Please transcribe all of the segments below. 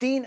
3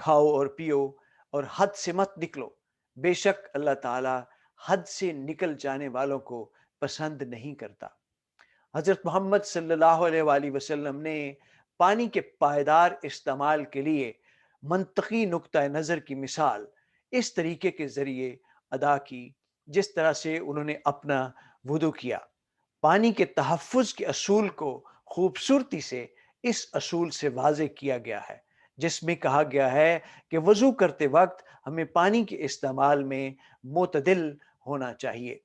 کھاؤ اور پیو اور حد سے مت نکلو، بے شک اللہ تعالی حد سے نکل جانے والوں کو پسند نہیں کرتا۔ حضرت محمد صلی اللہ علیہ وآلہ وسلم نے پانی کے پائیدار استعمال کے لیے منطقی نقطہ نظر کی مثال اس طریقے کے ذریعے ادا کی جس طرح سے انہوں نے اپنا وضو کیا۔ پانی کے تحفظ کے اصول کو خوبصورتی سے اس اصول سے واضح کیا گیا ہے، جس میں کہا گیا ہے کہ وضو کرتے وقت ہمیں پانی کے استعمال میں معتدل ہونا چاہیے،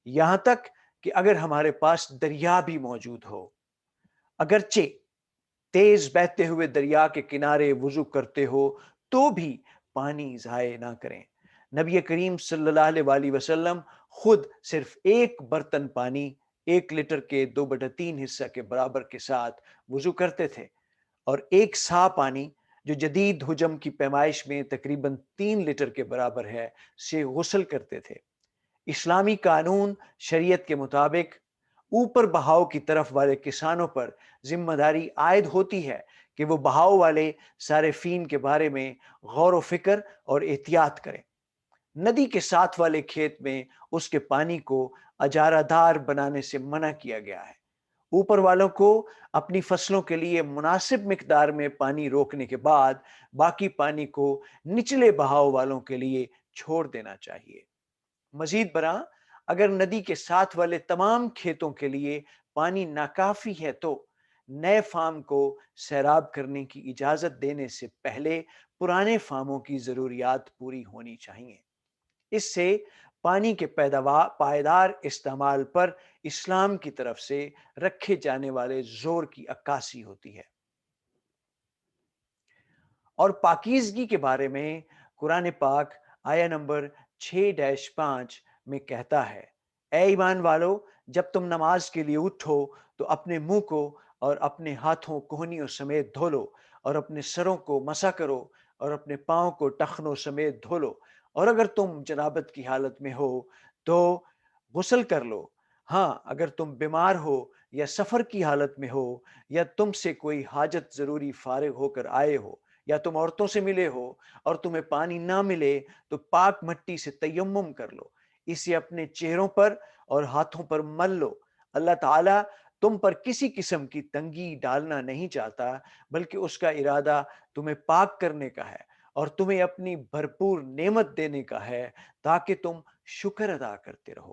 یہاں تک کہ اگر ہمارے پاس دریا بھی موجود ہو، اگرچہ تیز بہتے ہوئے دریا کے کنارے وضو کرتے ہو تو بھی پانی ضائع نہ کریں۔ نبی کریم صلی اللہ علیہ وآلہ وسلم خود صرف ایک برتن پانی 1 لیٹر کے 2/3 حصہ کے برابر کے ساتھ وضو کرتے تھے، اور ایک سا پانی جو جدید حجم کی پیمائش میں تقریباً 3 لیٹر کے برابر ہے سے غسل کرتے تھے۔ اسلامی قانون شریعت کے مطابق اوپر بہاؤ کی طرف والے کسانوں پر ذمہ داری عائد ہوتی ہے کہ وہ بہاؤ والے صارفین کے بارے میں غور و فکر اور احتیاط کریں۔ ندی کے ساتھ والے کھیت میں اس کے پانی کو اجارہ دار بنانے سے منع کیا گیا ہے۔ اوپر والوں کو اپنی فصلوں کے لیے مناسب مقدار میں پانی روکنے کے بعد باقی پانی کو نچلے بہاؤ والوں کے لیے چھوڑ دینا چاہیے۔ مزید برآں اگر ندی کے ساتھ والے تمام کھیتوں کے لیے پانی ناکافی ہے تو نئے فارم کو سیراب کرنے کی اجازت دینے سے پہلے پرانے فارموں کی ضروریات پوری ہونی چاہیے۔ اس سے پانی کے پائیدار استعمال پر اسلام کی طرف سے رکھے جانے والے زور کی عکاسی ہوتی ہے۔ اور پاکیزگی کے بارے میں قرآن پاک آیا نمبر 6-5 میں کہتا ہے، اے ایمان والو، جب تم نماز کے لیے اٹھو تو اپنے منہ کو اور اپنے ہاتھوں کوہنیوں سمیت دھو لو، اور اپنے سروں کو مسح کرو، اور اپنے پاؤں کو ٹخنوں سمیت دھو لو، اور اگر تم جنابت کی حالت میں ہو تو غسل کر لو۔ ہاں، اگر تم بیمار ہو یا سفر کی حالت میں ہو یا تم سے کوئی حاجت ضروری فارغ ہو کر آئے ہو یا تم عورتوں سے ملے ہو اور تمہیں پانی نہ ملے تو پاک مٹی سے تیمم کر لو، اسے اپنے چہروں پر اور ہاتھوں پر مل لو۔ اللہ تعالیٰ تم پر کسی قسم کی تنگی ڈالنا نہیں چاہتا، بلکہ اس کا ارادہ تمہیں پاک کرنے کا ہے اور تمہیں اپنی بھرپور نعمت دینے کا ہے تاکہ تم شکر ادا کرتے رہو۔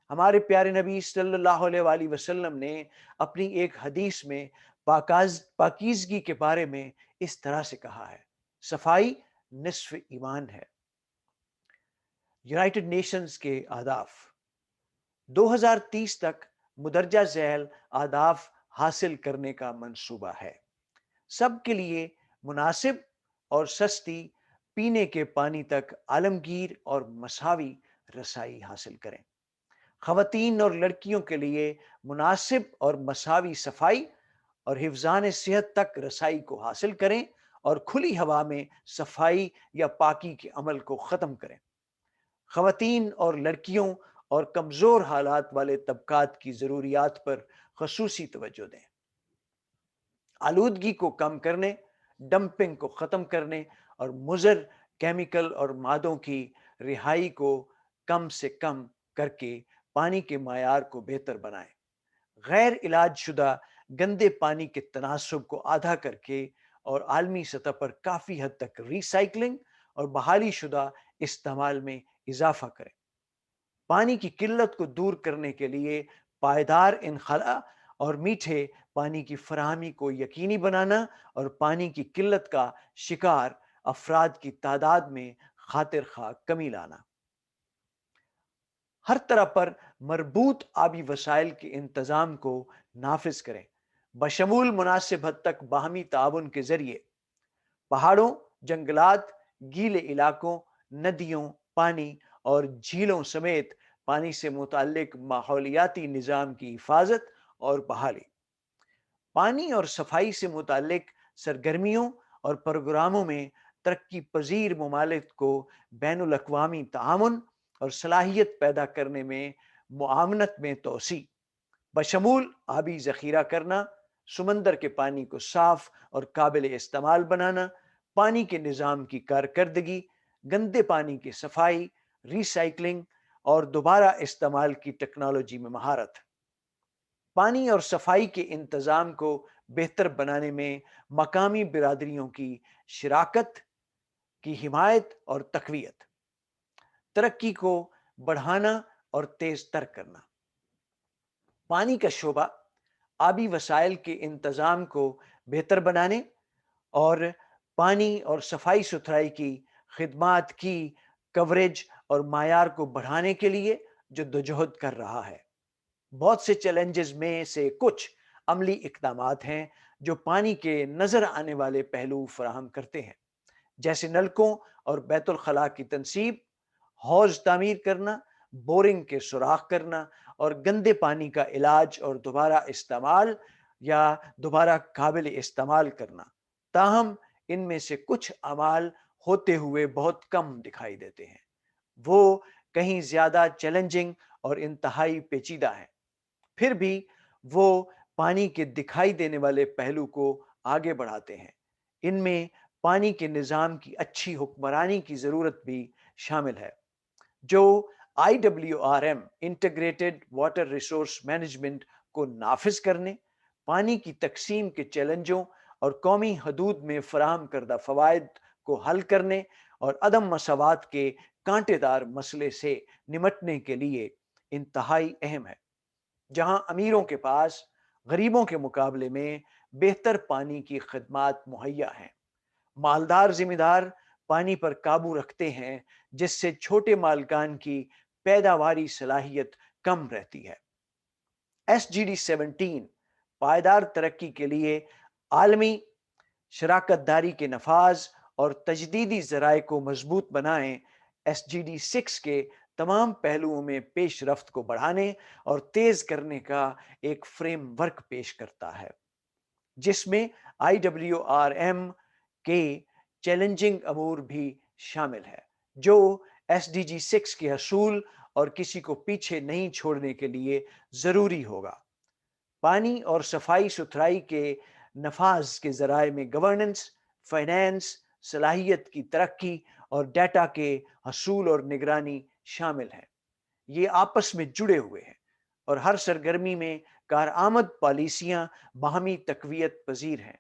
ہمارے پیارے نبی صلی اللہ علیہ وآلہ وسلم نے اپنی ایک حدیث میں پاکیزگی کے بارے میں اس طرح سے کہا ہے، صفائی نصف ایمان ہے۔ یونائٹڈ نیشنز کے اہداف 2030 تک مدرجہ ذیل اہداف حاصل کرنے کا منصوبہ ہے۔ سب کے لیے مناسب اور سستی پینے کے پانی تک عالمگیر اور مساوی رسائی حاصل کریں۔ خواتین اور لڑکیوں کے لیے مناسب اور مساوی صفائی اور حفظان صحت تک رسائی کو حاصل کریں اور کھلی ہوا میں صفائی یا پاکی کے عمل کو ختم کریں۔ خواتین اور لڑکیوں اور کمزور حالات والے طبقات کی ضروریات پر خصوصی توجہ دیں۔ آلودگی کو کم کرنے، ڈمپنگ کو ختم کرنے اور مضر کیمیکل اور مادوں کی رہائی کو کم سے کم کر کے پانی کے معیار کو بہتر بنائیں۔ غیر علاج شدہ گندے پانی کے تناسب کو آدھا کر کے اور عالمی سطح پر کافی حد تک ری سائیکلنگ اور بحالی شدہ استعمال میں اضافہ کریں۔ پانی کی قلت کو دور کرنے کے لیے پائیدار انخلا اور میٹھے پانی کی فراہمی کو یقینی بنانا اور پانی کی قلت کا شکار افراد کی تعداد میں خاطر خواہ کمی لانا۔ ہر طرح پر مربوط آبی وسائل کے انتظام کو نافذ کریں، بشمول مناسب حد تک باہمی تعاون کے ذریعے۔ پہاڑوں، جنگلات، گیلے علاقوں، ندیوں، پانی اور جھیلوں سمیت پانی سے متعلق ماحولیاتی نظام کی حفاظت اور بحالی۔ پانی اور صفائی سے متعلق سرگرمیوں اور پروگراموں میں ترقی پذیر ممالک کو بین الاقوامی تعاون اور صلاحیت پیدا کرنے میں معاونت میں توسیع، بشمول آبی ذخیرہ کرنا، سمندر کے پانی کو صاف اور قابل استعمال بنانا، پانی کے نظام کی کارکردگی، گندے پانی کی صفائی، ری سائکلنگ اور دوبارہ استعمال کی ٹیکنالوجی میں مہارت۔ پانی اور صفائی کے انتظام کو بہتر بنانے میں مقامی برادریوں کی شراکت کی حمایت اور تقویت۔ ترقی کو بڑھانا اور تیز تر کرنا۔ پانی کا شعبہ آبی وسائل کے انتظام کو بہتر بنانے اور پانی اور صفائی ستھرائی کی خدمات کی کوریج اور معیار کو بڑھانے کے لیے جدوجہد کر رہا ہے۔ بہت سے چیلنجز میں سے کچھ عملی اقدامات ہیں جو پانی کے نظر آنے والے پہلو فراہم کرتے ہیں، جیسے نلکوں اور بیت الخلاء کی تنصیب، حوض تعمیر کرنا، بورنگ کے سوراخ کرنا اور گندے پانی کا علاج اور دوبارہ استعمال یا دوبارہ قابل استعمال کرنا۔ تاہم ان میں سے کچھ اعمال ہوتے ہوئے بہت کم دکھائی دیتے ہیں۔ وہ کہیں زیادہ چیلنجنگ اور انتہائی پیچیدہ ہیں۔ پھر بھی وہ پانی کے دکھائی دینے والے پہلو کو آگے بڑھاتے ہیں۔ ان میں پانی کے نظام کی اچھی حکمرانی کی ضرورت بھی شامل ہے، جو IWRM integrated water resource management کو نافذ کرنے، پانی کی تقسیم کے چیلنجوں اور قومی حدود میں فراہم کردہ فوائد کو حل کرنے اور عدم مساوات کے کانٹے دار مسئلے سے نمٹنے کے لیے انتہائی اہم ہے۔ جہاں امیروں کے پاس غریبوں کے مقابلے میں بہتر پانی کی خدمات مہیا ہیں، مالدار ذمہ دار پانی پر قابو رکھتے ہیں، جس سے چھوٹے مالکان کی پیداواری صلاحیت کم رہتی ہے۔ SGD-17 پائیدار ترقی کے لیے عالمی شراکت داری کے نفاذ اور تجدیدی ذرائع کو مضبوط بنائیں۔ SGD-6 کے تمام پہلوؤں میں پیش رفت کو بڑھانے اور تیز کرنے کا ایک فریم ورک پیش کرتا ہے، جس میں IWRM کے چیلنجنگ امور بھی شامل ہے، جو SDG-6 کے حصول اور کسی کو پیچھے نہیں چھوڑنے کے لیے ضروری ہوگا۔ پانی اور صفائی ستھرائی کے نفاذ کے ذرائع میں گورننس، فائنانس، صلاحیت کی ترقی اور ڈیٹا کے حصول اور نگرانی شامل ہیں۔ یہ آپس میں جڑے ہوئے ہیں اور ہر سرگرمی میں کارآمد پالیسیاں باہمی تقویت پذیر ہیں۔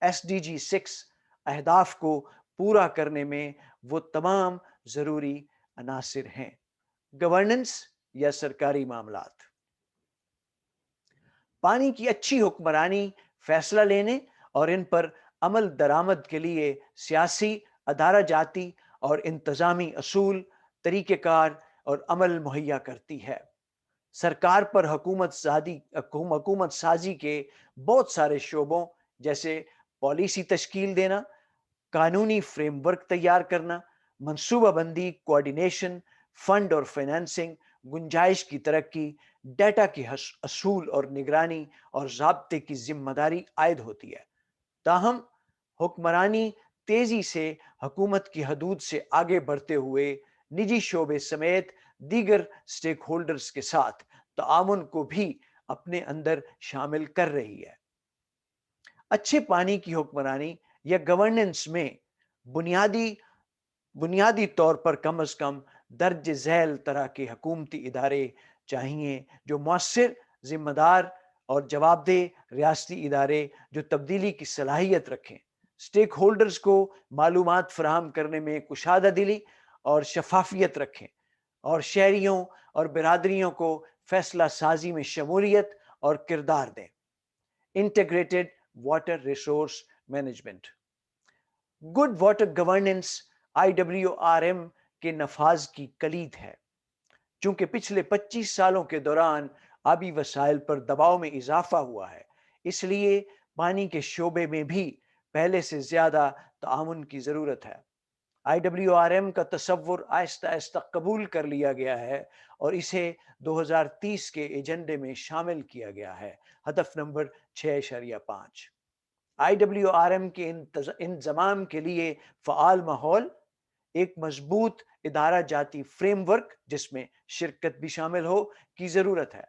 SDG-6 اہداف کو پورا کرنے میں وہ تمام ضروری عناصر ہیں۔ گورننس یا سرکاری معاملات۔ پانی کی اچھی حکمرانی، فیصلہ لینے اور ان پر عمل درآمد کے لیے سیاسی، ادارہ جاتی اور انتظامی اصول، طریقہ کار اور عمل مہیا کرتی ہے۔ سرکار پر حکومت سازی کے بہت سارے شعبوں جیسے پالیسی تشکیل دینا، قانونی فریم ورک تیار کرنا، منصوبہ بندی، کوآرڈینیشن، فنڈ اور فائنانسنگ، گنجائش کی ترقی، ڈیٹا کی حصول اور نگرانی اور ضابطے کی ذمہ داری عائد ہوتی ہے۔ تاہم حکمرانی تیزی سے حکومت کی حدود سے آگے بڑھتے ہوئے نجی شعبے سمیت دیگر سٹیک ہولڈرز کے ساتھ تعاون کو بھی اپنے اندر شامل کر رہی ہے۔ اچھے پانی کی حکمرانی یا گورننس میں بنیادی طور پر کم از کم درج ذیل طرح کے حکومتی ادارے چاہیے، جو مؤثر، ذمہ دار اور جواب دہ ریاستی ادارے جو تبدیلی کی صلاحیت رکھیں، سٹیک ہولڈرز کو معلومات فراہم کرنے میں کشادہ دلی اور شفافیت رکھیں، اور شہریوں اور برادریوں کو فیصلہ سازی میں شمولیت اور کردار دیں۔ Integrated water resource management. Good water governance IWRM کے نفاذ کی کلید ہے۔ چونکہ پچھلے 25 سالوں کے دوران آبی وسائل پر دباؤ میں اضافہ ہوا ہے، اس لیے پانی کے شعبے میں بھی پہلے سے زیادہ تعاون کی ضرورت ہے۔ IWRM کا تصور آہستہ آہستہ قبول کر لیا گیا ہے اور اسے 2030 کے ایجنڈے میں شامل کیا گیا ہے، ہدف نمبر 6.5۔ IWRM کے انضمام کے لیے فعال ماحول، ایک مضبوط ادارہ جاتی فریم ورک جس میں شرکت بھی شامل ہو کی ضرورت ہے۔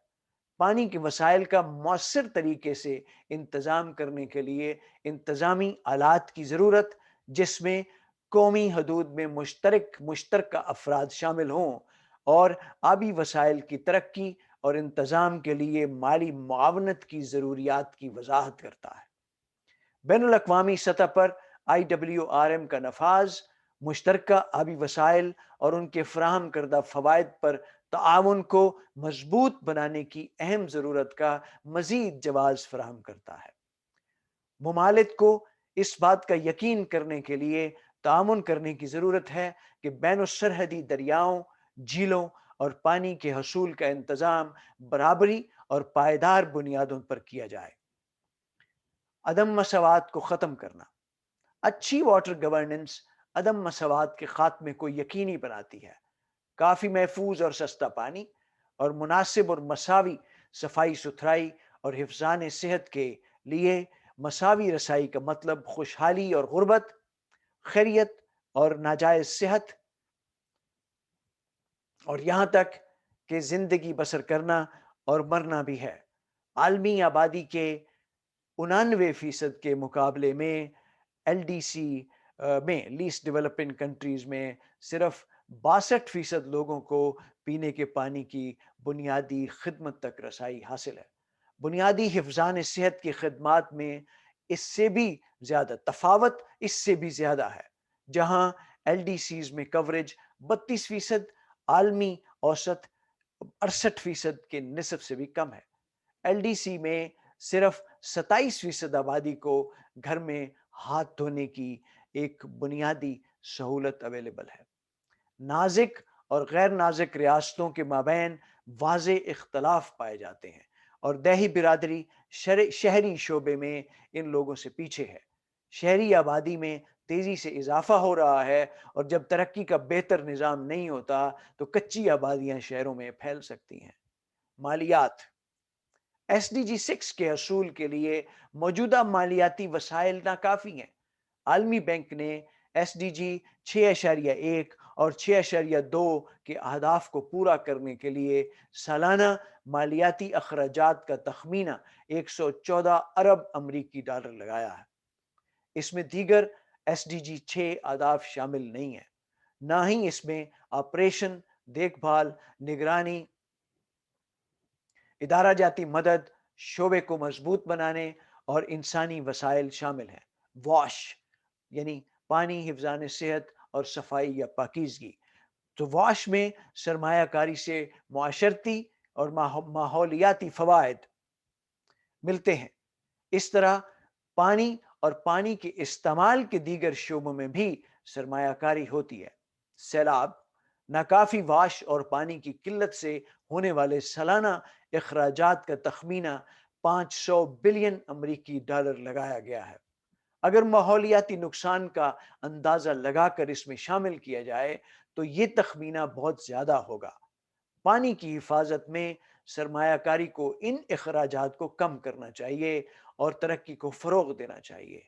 پانی کے وسائل کا مؤثر طریقے سے انتظام کرنے کے لیے انتظامی آلات کی ضرورت، جس میں قومی حدود میں مشترکہ افراد شامل ہوں اور آبی وسائل کی ترقی اور انتظام کے لیے مالی معاونت کی ضروریات کی وضاحت کرتا ہے۔ بین الاقوامی سطح پر IWRM کا نفاذ مشترکہ آبی وسائل اور ان کے فراہم کردہ فوائد پر تعاون کو مضبوط بنانے کی اہم ضرورت کا مزید جواز فراہم کرتا ہے۔ ممالک کو اس بات کا یقین کرنے کے لیے تعاون کرنے کی ضرورت ہے کہ بین السرحدی دریاؤں، جھیلوں اور پانی کے حصول کا انتظام برابری اور پائیدار بنیادوں پر کیا جائے۔ عدم مساوات کو ختم کرنا۔ اچھی واٹر گورننس عدم مساوات کے خاتمے کو یقینی بناتی ہے۔ کافی محفوظ اور سستا پانی اور مناسب اور مساوی صفائی ستھرائی اور حفظان صحت کے لیے مساوی رسائی کا مطلب خوشحالی اور غربت، خیریت اور ناجائز صحت، اور یہاں تک کہ زندگی بسر کرنا اور مرنا بھی ہے۔ عالمی آبادی کے 99% کے مقابلے میں LDC میں لیسٹ ڈیولپنگ کنٹریز میں صرف 62% لوگوں کو پینے کے پانی کی بنیادی خدمت تک رسائی حاصل ہے۔ بنیادی حفظان صحت کی خدمات میں اس سے بھی زیادہ تفاوت اس سے بھی زیادہ ہے، جہاں LDCs میں کوریج 32%، عالمی اوسط 68% کے نصف سے بھی کم ہے۔ LDC میں صرف 27% آبادی کو گھر میں ہاتھ دھونے کی ایک بنیادی سہولت اویلیبل ہے۔ نازک اور غیر نازک ریاستوں کے مابین واضح اختلاف پائے جاتے ہیں اور دیہی برادری شہری شعبے میں ان لوگوں سے پیچھے ہے۔ شہری آبادی میں تیزی سے اضافہ ہو رہا ہے اور جب ترقی کا بہتر نظام نہیں ہوتا تو کچی آبادیاں شہروں میں پھیل سکتی ہیں۔ مالیات۔ SDG 6 کے حصول کے لیے موجودہ مالیاتی وسائل ناکافی ہیں۔ عالمی بینک نے SDG 6.1 اور 6.2 کے اہداف کو پورا کرنے کے لیے سالانہ مالیاتی اخراجات کا تخمینہ 114 ارب امریکی ڈالر لگایا ہے۔ اس میں دیگر SDG 6 اہداف شامل نہیں ہیں، نہ ہی اس میں آپریشن، دیکھ بھال، نگرانی، ادارہ جاتی مدد، شعبے کو مضبوط بنانے اور انسانی وسائل شامل ہیں۔ واش یعنی پانی، حفظان صحت اور صفائی یا پاکیزگی۔ تو واش میں سرمایہ کاری سے معاشرتی اور ماحولیاتی فوائد ملتے ہیں۔ اس طرح پانی اور پانی کے استعمال کے دیگر شعبوں میں بھی سرمایہ کاری ہوتی ہے۔ سیلاب، ناکافی واش اور پانی کی قلت سے ہونے والے سالانہ اخراجات کا تخمینہ 500 بلین امریکی ڈالر لگایا گیا ہے۔ اگر ماحولیاتی نقصان کا اندازہ لگا کر اس میں شامل کیا جائے تو یہ تخمینہ بہت زیادہ ہوگا۔ پانی کی حفاظت میں سرمایہ کاری کو ان اخراجات کو کم کرنا چاہیے اور ترقی کو فروغ دینا چاہیے،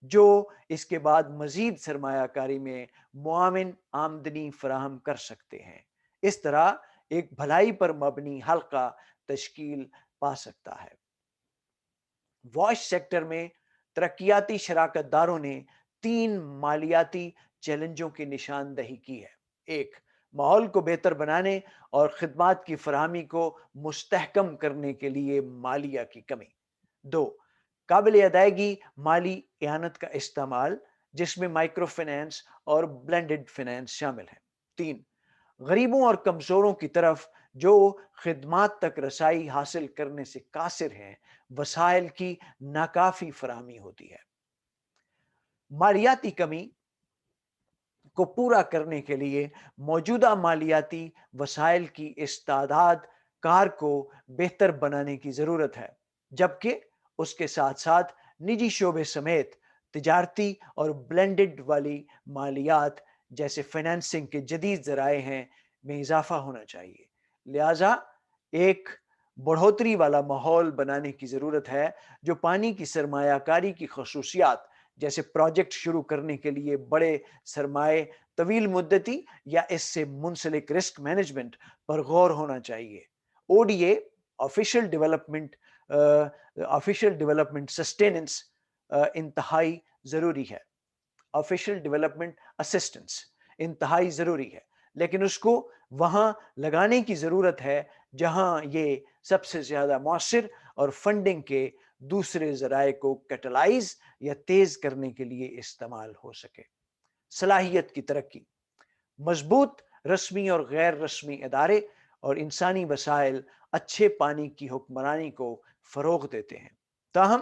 جو اس کے بعد مزید سرمایہ کاری میں معاون آمدنی فراہم کر سکتے ہیں۔ اس طرح ایک بھلائی پر مبنی حلقہ تشکیل پا سکتا ہے۔ واش سیکٹر میں ترقیاتی شراکت داروں نے 3 مالیاتی چیلنجوں کی نشاندہی کی ہے۔ 1، ماحول کو بہتر بنانے اور خدمات کی فراہمی کو مستحکم کرنے کے لیے مالیہ کی کمی۔ 2، قابل ادائیگی مالی اعانت کا استعمال، جس میں مائکرو فنانس اور بلینڈڈ فنانس شامل ہیں۔ 3، غریبوں اور کمزوروں کی طرف جو خدمات تک رسائی حاصل کرنے سے قاصر ہیں، وسائل کی ناکافی فراہمی ہوتی ہے۔ مالیاتی کمی کو پورا کرنے کے لیے موجودہ مالیاتی وسائل کی استعداد کار کو بہتر بنانے کی ضرورت ہے، جبکہ اس کے ساتھ ساتھ نجی شعبے سمیت تجارتی اور بلینڈڈ والی مالیات جیسے فائنانسنگ کے جدید ذرائع ہیں میں اضافہ ہونا چاہیے۔ لہذا ایک بڑھوتری والا ماحول بنانے کی ضرورت ہے جو پانی کی سرمایہ کاری کی خصوصیات جیسے پروجیکٹ شروع کرنے کے لیے بڑے سرمائے، طویل مدتی یا اس سے منسلک رسک مینجمنٹ پر غور ہونا چاہیے۔ ODA آفیشل ڈیولپمنٹ سسٹیننس انتہائی ضروری ہے۔ آفیشل ڈیولپمنٹ اسسٹنس انتہائی ضروری ہے، لیکن اس کو وہاں لگانے کی ضرورت ہے جہاں یہ سب سے زیادہ مؤثر اور فنڈنگ کے دوسرے ذرائع کو کیٹلائز یا تیز کرنے کے لیے استعمال ہو سکے۔ صلاحیت کی ترقی، مضبوط رسمی اور غیر رسمی ادارے اور انسانی وسائل اچھے پانی کی حکمرانی کو فروغ دیتے ہیں، تاہم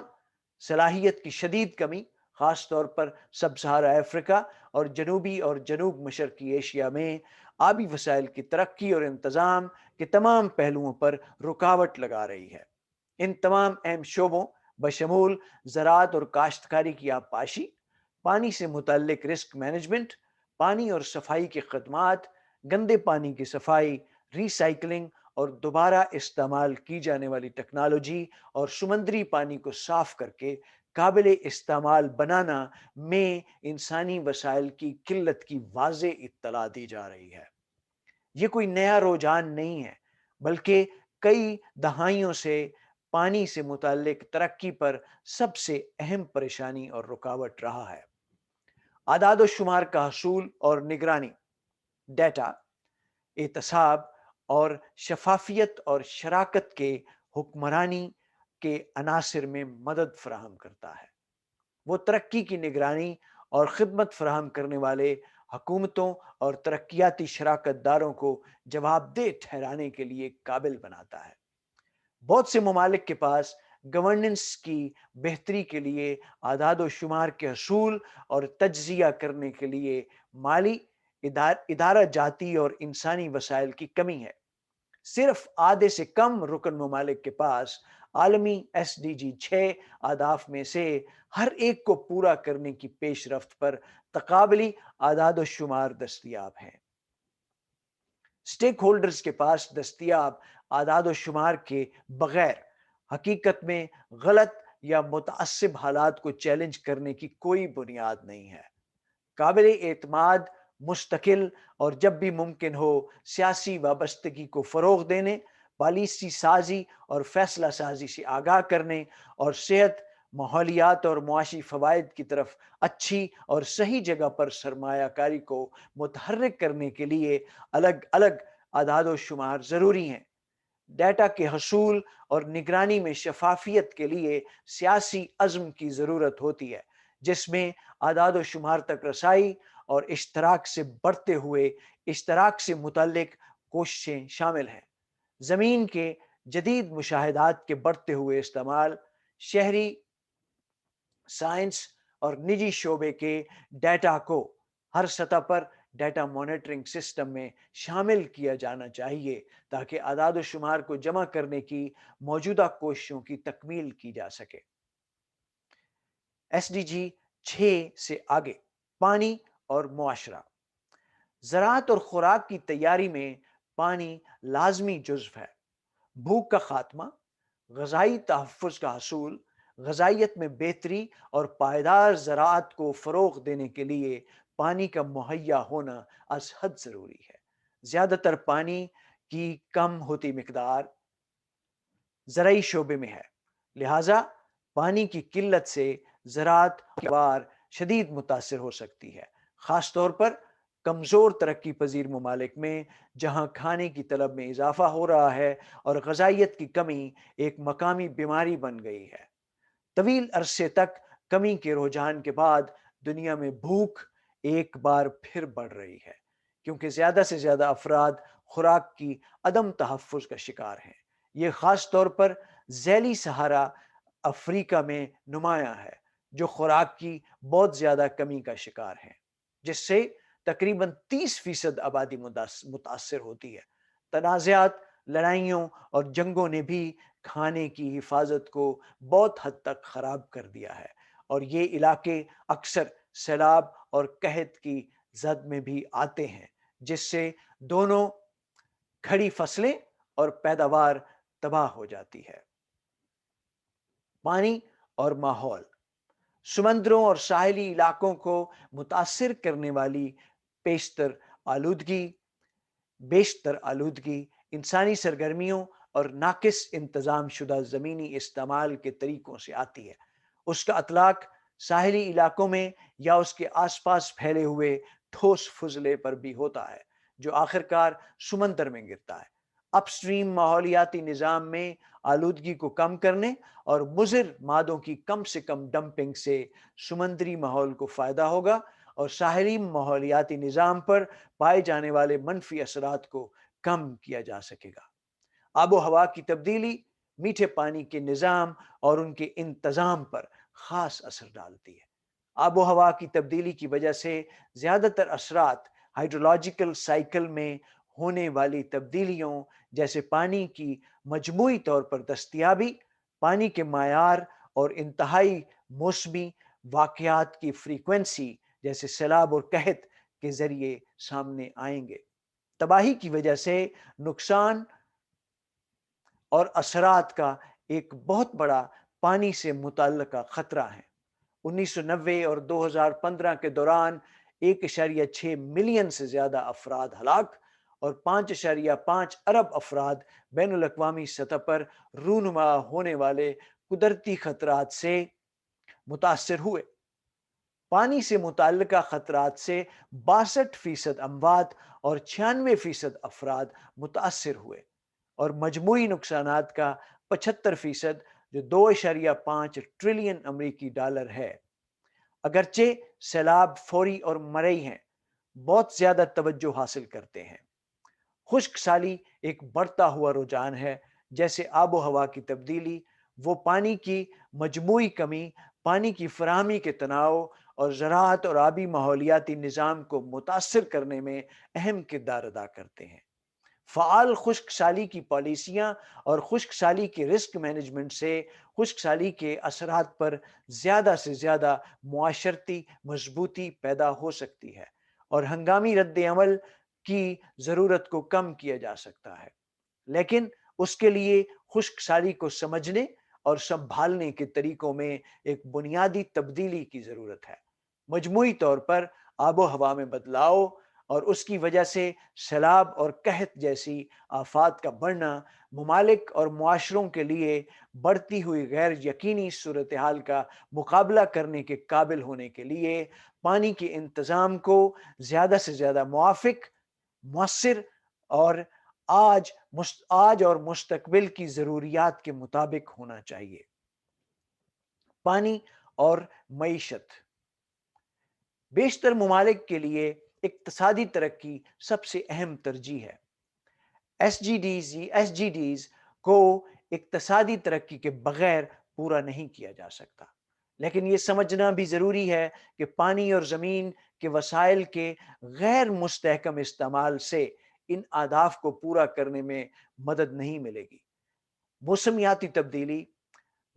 صلاحیت کی شدید کمی خاص طور پر سب سہارا افریقہ اور جنوبی اور جنوب مشرقی ایشیا میں آبی وسائل کی ترقی اور انتظام کے تمام پہلوؤں پر رکاوٹ لگا رہی ہے۔ ان تمام اہم شعبوں بشمول زراعت اور کاشتکاری کی آبپاشی، پانی سے متعلق رسک مینجمنٹ، پانی اور صفائی کی خدمات، گندے پانی کی صفائی، ری سائیکلنگ اور دوبارہ استعمال کی جانے والی ٹیکنالوجی اور سمندری پانی کو صاف کر کے قابل استعمال بنانا میں انسانی وسائل کی قلت کی واضح اطلاع دی جا رہی ہے۔ یہ کوئی نیا رجحان نہیں ہے، بلکہ کئی دہائیوں سے پانی سے متعلق ترقی پر سب سے اہم پریشانی اور رکاوٹ رہا ہے۔ اعداد و شمار کا حصول اور نگرانی، ڈیٹا، احتساب اور شفافیت اور شراکت کے حکمرانی کے عناصر میں مدد فراہم کرتا ہے۔ وہ ترقی کی نگرانی اور خدمت فراہم کرنے والے حکومتوں اور ترقیاتی شراکت داروں کو جواب دہ ٹھہرانے کے لیے قابل بناتا ہے۔ بہت سے ممالک کے پاس گورننس کی بہتری کے لیے اعداد و شمار کے حصول اور تجزیہ کرنے کے لیے مالی، ادارہ جاتی اور انسانی وسائل کی کمی ہے۔ صرف آدھے سے کم رکن ممالک کے پاس عالمی SDG 6 اہداف میں سے ہر ایک کو پورا کرنے کی پیش رفت پر تقابلی اعداد و شمار دستیاب ہیں۔ اسٹیک ہولڈرز کے پاس دستیاب اعداد و شمار کے بغیر حقیقت میں غلط یا متعصب حالات کو چیلنج کرنے کی کوئی بنیاد نہیں ہے۔ قابل اعتماد، مستقل اور جب بھی ممکن ہو سیاسی وابستگی کو فروغ دینے، پالیسی سازی اور فیصلہ سازی سے آگاہ کرنے اور صحت، ماحولیات اور معاشی فوائد کی طرف اچھی اور صحیح جگہ پر سرمایہ کاری کو متحرک کرنے کے لیے الگ الگ اعداد و شمار ضروری ہیں۔ ڈیٹا کے حصول اور نگرانی میں شفافیت کے لیے سیاسی عزم کی ضرورت ہوتی ہے، جس میں اعداد و شمار تک رسائی اور اشتراک سے بڑھتے ہوئے اشتراک سے متعلق کوششیں شامل ہیں۔ زمین کے جدید مشاہدات کے بڑھتے ہوئے استعمال، شہری سائنس اور نجی شعبے کے ڈیٹا کو ہر سطح پر ڈیٹا مانیٹرنگ سسٹم میں شامل کیا جانا چاہیے تاکہ اعداد و شمار کو جمع کرنے کی موجودہ کوششوں کی تکمیل کی جا سکے۔ SDG 6 سے آگے، پانی اور معاشرہ، زراعت اور خوراک کی تیاری میں پانی لازمی جزو ہے۔ بھوک کا خاتمہ، غذائی تحفظ کا حصول، غذائیت میں بہتری اور پائیدار زراعت کو فروغ دینے کے لیے پانی کا مہیا ہونا از حد ضروری ہے۔ زیادہ تر پانی کی کم ہوتی مقدار زرعی شعبے میں ہے، لہٰذا پانی کی قلت سے زراعت کی پیداوار شدید متاثر ہو سکتی ہے، خاص طور پر کمزور ترقی پذیر ممالک میں جہاں کھانے کی طلب میں اضافہ ہو رہا ہے اور غذائیت کی کمی ایک مقامی بیماری بن گئی ہے۔ طویل عرصے تک کمی کے رجحان کے بعد دنیا میں بھوک ایک بار پھر بڑھ رہی ہے، کیونکہ زیادہ سے زیادہ افراد خوراک کی عدم تحفظ کا شکار ہیں۔ یہ خاص طور پر ذیلی صحارا افریقہ میں نمایاں ہے، جو خوراک کی بہت زیادہ کمی کا شکار ہیں، جس سے تقریباً 30% آبادی متاثر ہوتی ہے۔ تنازعات، لڑائیوں اور جنگوں نے بھی کھانے کی حفاظت کو بہت حد تک خراب کر دیا ہے، اور یہ علاقے اکثر سیلاب اور قحط کی زد میں بھی آتے ہیں، جس سے دونوں کھڑی فصلیں اور پیداوار تباہ ہو جاتی ہے۔ پانی اور ماحول، سمندروں اور ساحلی علاقوں کو متاثر کرنے والی بیشتر آلودگی انسانی سرگرمیوں اور ناقص انتظام شدہ زمینی استعمال کے طریقوں سے آتی ہے۔ اس کا اطلاق ساحلی علاقوں میں یا اس کے آس پاس پھیلے ہوئے ٹھوس فضلے پر بھی ہوتا ہے جو آخرکار سمندر میں گرتا ہے۔ اپ سٹریم ماحولیاتی نظام میں آلودگی کو کم کرنے اور مضر مادوں کی کم سے کم ڈمپنگ سے سمندری ماحول کو فائدہ ہوگا اور ساحلی ماحولیاتی نظام پر پائے جانے والے منفی اثرات کو کم کیا جا سکے گا۔ آب و ہوا کی تبدیلی میٹھے پانی کے نظام اور ان کے انتظام پر خاص اثر ڈالتی ہے۔ آب و ہوا کی تبدیلی کی وجہ سے زیادہ تر اثرات ہائیڈرولوجیکل سائیکل میں ہونے والی تبدیلیوں جیسے پانی کی مجموعی طور پر دستیابی، پانی کے معیار اور انتہائی موسمی واقعات کی فریکوینسی جیسے سیلاب اور قحط کے ذریعے سامنے آئیں گے۔ تباہی کی وجہ سے نقصان اور اثرات کا ایک بہت بڑا پانی سے متعلقہ خطرہ ہے۔ 1990 اور 2015 کے دوران 1.6 ملین سے زیادہ افراد ہلاک اور 5.5 ارب افراد بین الاقوامی سطح پر رونما ہونے والے قدرتی خطرات سے متاثر ہوئے۔ پانی سے متعلقہ خطرات سے 62% اموات اور 96% افراد متاثر ہوئے اور مجموعی نقصانات کا 75% جو 2.5 ٹریلین امریکی ڈالر ہے۔ اگرچہ سیلاب فوری اور مرئی ہیں، بہت زیادہ توجہ حاصل کرتے ہیں۔ خشک سالی ایک بڑھتا ہوا رجحان ہے، جیسے آب و ہوا کی تبدیلی، وہ پانی کی مجموعی کمی، پانی کی فراہمی کے تناؤ اور زراعت اور آبی ماحولیاتی نظام کو متاثر کرنے میں اہم کردار ادا کرتے ہیں۔ فعال خشک سالی کی پالیسیاں اور خشک سالی کے رسک مینجمنٹ سے خشک سالی کے اثرات پر زیادہ سے زیادہ معاشرتی مضبوطی پیدا ہو سکتی ہے اور ہنگامی رد عمل کی ضرورت کو کم کیا جا سکتا ہے، لیکن اس کے لیے خشک سالی کو سمجھنے اور سنبھالنے کے طریقوں میں ایک بنیادی تبدیلی کی ضرورت ہے۔ مجموعی طور پر آب و ہوا میں بدلاؤ اور اس کی وجہ سے سیلاب اور قحط جیسی آفات کا بڑھنا ممالک اور معاشروں کے لیے بڑھتی ہوئی غیر یقینی صورتحال کا مقابلہ کرنے کے قابل ہونے کے لیے پانی کے انتظام کو زیادہ سے زیادہ موافق، مؤثر اور آج اور مستقبل کی ضروریات کے مطابق ہونا چاہیے۔ پانی اور معیشت۔ بیشتر ممالک کے لیے اقتصادی ترقی سب سے اہم ترجیح ہے۔ ایس جی ڈیز کو اقتصادی ترقی کے بغیر پورا نہیں کیا جا سکتا، لیکن یہ سمجھنا بھی ضروری ہے کہ پانی اور زمین کے وسائل کے غیر مستحکم استعمال سے ان اہداف کو پورا کرنے میں مدد نہیں ملے گی۔ موسمیاتی تبدیلی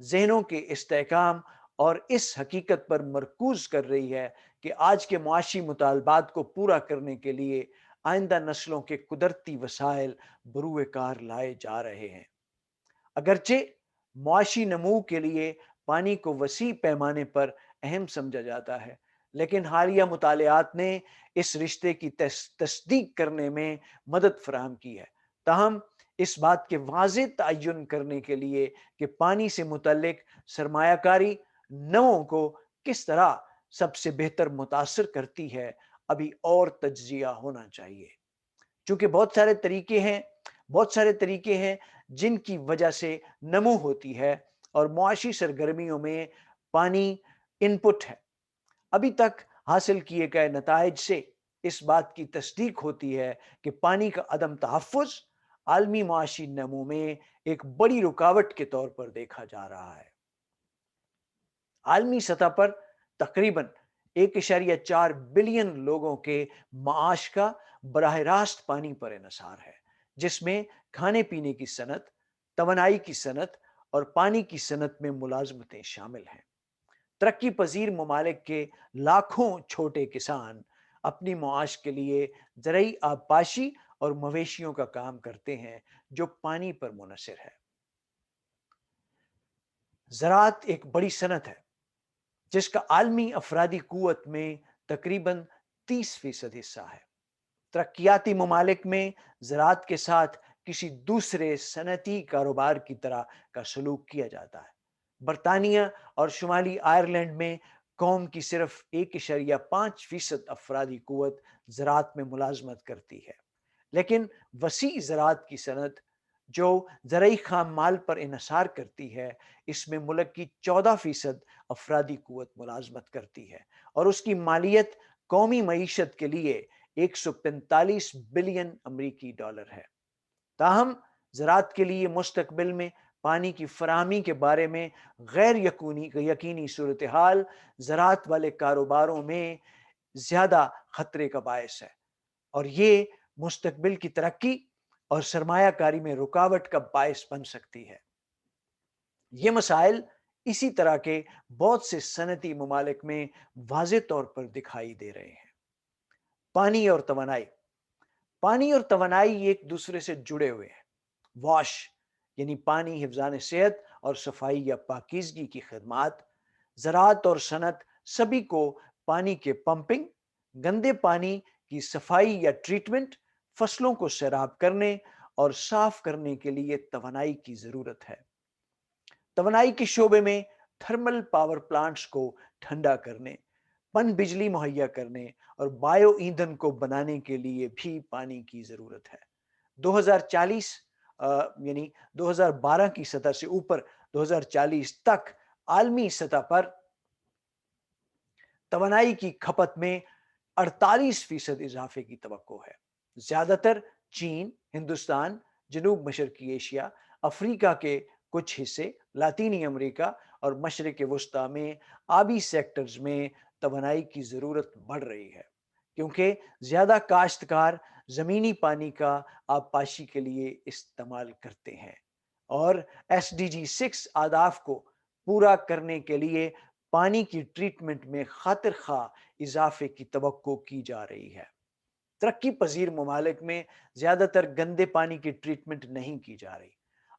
ذہنوں کے استحکام اور اس حقیقت پر مرکوز کر رہی ہے کہ آج کے معاشی مطالبات کو پورا کرنے کے لیے آئندہ نسلوں کے قدرتی وسائل بروئے کار لائے جا رہے ہیں۔ اگرچہ معاشی نمو کے لیے پانی کو وسیع پیمانے پر اہم سمجھا جاتا ہے، لیکن حالیہ مطالعات نے اس رشتے کی تصدیق کرنے میں مدد فراہم کی ہے۔ تاہم اس بات کے واضح تعین کرنے کے لیے کہ پانی سے متعلق سرمایہ کاری نوعوں کو کس طرح سب سے بہتر متاثر کرتی ہے، ابھی اور تجزیہ ہونا چاہیے۔ چونکہ بہت سارے طریقے ہیں جن کی وجہ سے نمو ہوتی ہے اور معاشی سرگرمیوں میں پانی ان پٹ ہے۔ ابھی تک حاصل کیے گئے نتائج سے اس بات کی تصدیق ہوتی ہے کہ پانی کا عدم تحفظ عالمی معاشی نمو میں ایک بڑی رکاوٹ کے طور پر دیکھا جا رہا ہے۔ عالمی سطح پر تقریباً 1.4 بلین لوگوں کے معاش کا براہ راست پانی پر انحصار ہے، جس میں کھانے پینے کی صنعت، توانائی کی صنعت اور پانی کی صنعت میں ملازمتیں شامل ہیں۔ ترقی پذیر ممالک کے لاکھوں چھوٹے کسان اپنی معاش کے لیے زرعی آبپاشی اور مویشیوں کا کام کرتے ہیں جو پانی پر منحصر ہے۔ زراعت ایک بڑی صنعت ہے جس کا عالمی افرادی قوت میں تقریباً 30% حصہ ہے۔ ترقیاتی ممالک میں زراعت کے ساتھ کسی دوسرے صنعتی کاروبار کی طرح کا سلوک کیا جاتا ہے۔ برطانیہ اور شمالی آئرلینڈ میں قوم کی صرف 1.5% افرادی قوت زراعت میں ملازمت کرتی ہے، لیکن وسیع زراعت کی صنعت جو زرعی خام مال پر انحصار کرتی ہے، اس میں ملک کی 14% افرادی قوت ملازمت کرتی ہے اور اس کی مالیت قومی معیشت کے لیے 145 بلین امریکی ڈالر ہے۔ تاہم زراعت کے لیے مستقبل میں پانی کی فراہمی کے بارے میں غیر یقینی صورتحال زراعت والے کاروباروں میں زیادہ خطرے کا باعث ہے، اور یہ مستقبل کی ترقی اور سرمایہ کاری میں رکاوٹ کا باعث بن سکتی ہے۔ یہ مسائل اسی طرح کے بہت سے صنعتی ممالک میں واضح طور پر دکھائی دے رہے ہیں۔ پانی اور توانائی۔ پانی اور توانائی ایک دوسرے سے جڑے ہوئے ہیں۔ واش یعنی پانی، حفظان صحت اور صفائی یا پاکیزگی کی خدمات، زراعت اور صنعت سبھی کو پانی کے پمپنگ، گندے پانی کی صفائی یا ٹریٹمنٹ، فصلوں کو سیراب کرنے اور صاف کرنے کے لیے توانائی کی ضرورت ہے۔ توانائی کے شعبے میں تھرمل پاور پلانٹس کو ٹھنڈا کرنے، پن بجلی مہیا کرنے اور بایو ایندھن کو بنانے کے لیے بھی پانی کی ضرورت ہے۔ 2040 یعنی 2012 کی سطح سے اوپر 2040 تک عالمی سطح پر توانائی کی کھپت میں 48% اضافے کی توقع ہے۔ زیادہ تر چین، ہندوستان، جنوب مشرقی ایشیا، افریقہ کے کچھ حصے، لاطینی امریکہ اور مشرق وسطیٰ میں آبی سیکٹرز میں توانائی کی ضرورت بڑھ رہی ہے، کیونکہ زیادہ کاشتکار زمینی پانی کا آبپاشی کے لیے استعمال کرتے ہیں، اور SDG 6 اہداف کو پورا کرنے کے لیے پانی کی ٹریٹمنٹ میں خاطر خواہ اضافے کی توقع کی جا رہی ہے۔ ترقی پذیر ممالک میں زیادہ تر گندے پانی کی ٹریٹمنٹ نہیں کی جا رہی۔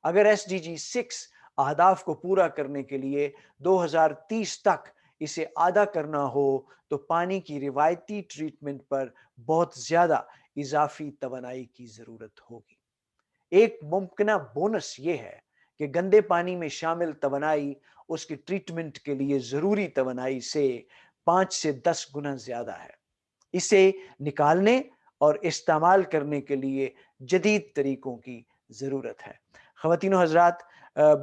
اگر SDG 6 اہداف کو پورا کرنے کے لیے 2030 تک اسے آدھا کرنا ہو تو پانی کی روایتی ٹریٹمنٹ پر بہت زیادہ اضافی توانائی کی ضرورت ہوگی۔ ایک ممکنہ بونس یہ ہے کہ گندے پانی میں شامل توانائی اس کی ٹریٹمنٹ کے لیے ضروری توانائی سے 5 سے 10 گنا زیادہ ہے۔ اسے نکالنے اور استعمال کرنے کے لیے جدید طریقوں کی ضرورت ہے۔ خواتین و حضرات،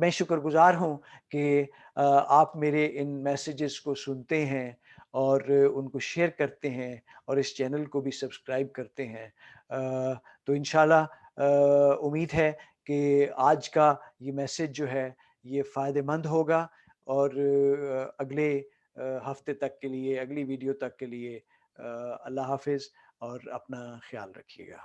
میں شکر گزار ہوں کہ آپ میرے ان میسیجز کو سنتے ہیں اور ان کو شیئر کرتے ہیں اور اس چینل کو بھی سبسکرائب کرتے ہیں۔ تو انشاءاللہ امید ہے کہ آج کا یہ میسیج جو ہے یہ فائدہ مند ہوگا، اور اگلے ہفتے تک کے لیے، اگلی ویڈیو تک کے لیے اللہ حافظ، اور اپنا خیال رکھیے گا۔